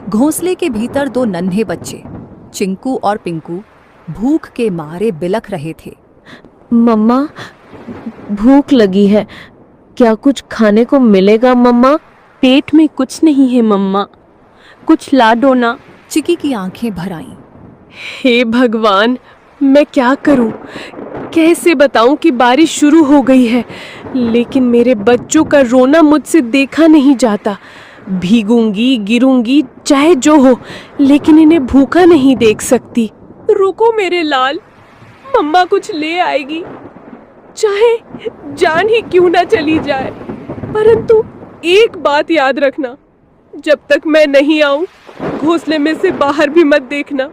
घोंसले के भीतर दो नन्हे बच्चे चिंकू और पिंकू भूख के मारे बिलख रहे थे। मम्मा, भूख लगी है, क्या कुछ खाने को मिलेगा मम्मा? पेट में कुछ नहीं है मम्मा, कुछ ला दो ना। चिकी की आंखें भर आईं। हे भगवान, मैं क्या करूं? कैसे बताऊं कि बारिश शुरू हो गई है, लेकिन मेरे बच्चों का रोना मुझसे देखा नहीं जाता। भीगूंगी, गिरूंगी, चाहे जो हो, लेकिन इन्हें भूखा नहीं देख सकती। रुको मेरे लाल, मम्मा कुछ ले आएगी, चाहे जान ही क्यों ना चली जाए। परंतु एक बात याद रखना, जब तक मैं नहीं आऊं, घोंसले में से बाहर भी मत देखना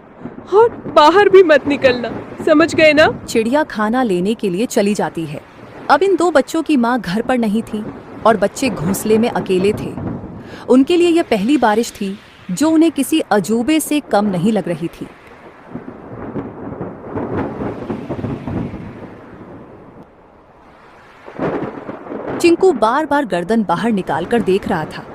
और बाहर भी मत निकलना, समझ गए ना? चिड़िया खाना लेने के लिए चली जाती है। अब इन दो बच्चों की माँ घर पर नहीं थी और बच्चे घोंसले में अकेले थे। उनके लिए यह पहली बारिश थी जो उन्हें किसी अजूबे से कम नहीं लग रही थी। चिंकू बार बार गर्दन बाहर निकालकर देख रहा था।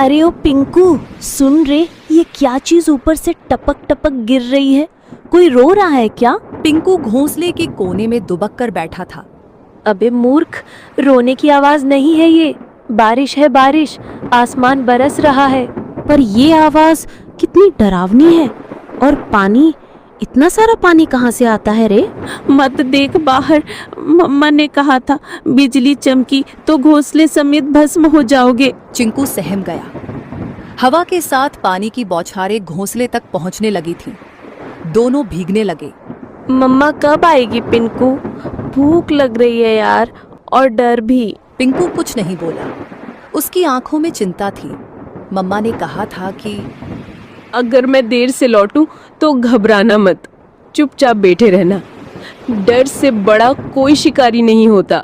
अरे ओ पिंकू, सुन रे, ये क्या चीज ऊपर से टपक टपक गिर रही है? कोई रो रहा है क्या? पिंकू घोंसले के कोने में दुबक कर बैठा था। अबे मूर्ख, रोने की आवाज नहीं है ये, बारिश है बारिश, आसमान बरस रहा है। पर ये आवाज कितनी डरावनी है, और पानी, इतना सारा पानी कहाँ से आता है रे? मत देख बाहर, मम्मा ने कहा था बिजली चमकी तो घोंसले समेत भस्म हो जाओगे। चिंकू सहम गया। हवा के साथ पानी की बौछारें घोंसले तक पहुंचने लगी थीं। दोनों भीगने लगे। मम्मा कब आएगी पिंकू? भूख लग रही है यार, और डर भी। पिंकू कुछ नहीं बोला। उसकी आंखों में चिंता थी। मम्मा ने कहा था कि अगर मैं देर से लौटूं तो घबराना मत, चुपचाप बैठे रहना, डर से बड़ा कोई शिकारी नहीं होता।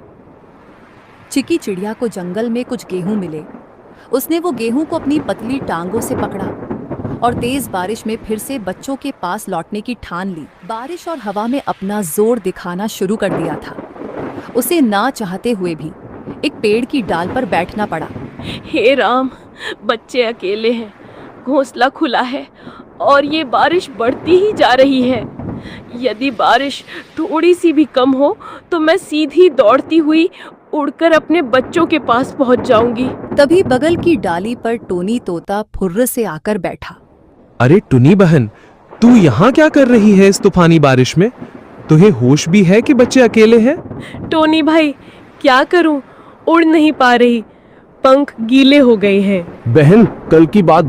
चिकी चिड़िया को जंगल में कुछ गेहूं मिले। उसने वो गेहूं को अपनी पतली टांगों से पकड़ा और तेज बारिश में फिर से बच्चों के पास लौटने की ठान ली। बारिश और हवा में अपना जोर दिखाना शुरू कर दिया था। उसे ना चाहते हुए भी एक पेड़ की डाल पर बैठना पड़ा। हे राम, बच्चे अकेले हैं, घोंसला खुला है और ये बारिश बढ़ती ही जा रही है। यदि बारिश थोड़ी सी भी कम हो तो मैं सीधी दौड़ती हुई उड़कर अपने बच्चों के पास पहुंच जाऊंगी। तभी बगल की डाली पर टोनी तोता फुर्र से आकर बैठा। अरे टुनी बहन, तू यहाँ क्या कर रही है इस तूफानी बारिश में? तुझे होश भी है कि बच्चे अकेले हैं? टोनी भाई, क्या करूं, उड़ नहीं पा रही, पंख गीले हो गए हैं। बहन, कल की बात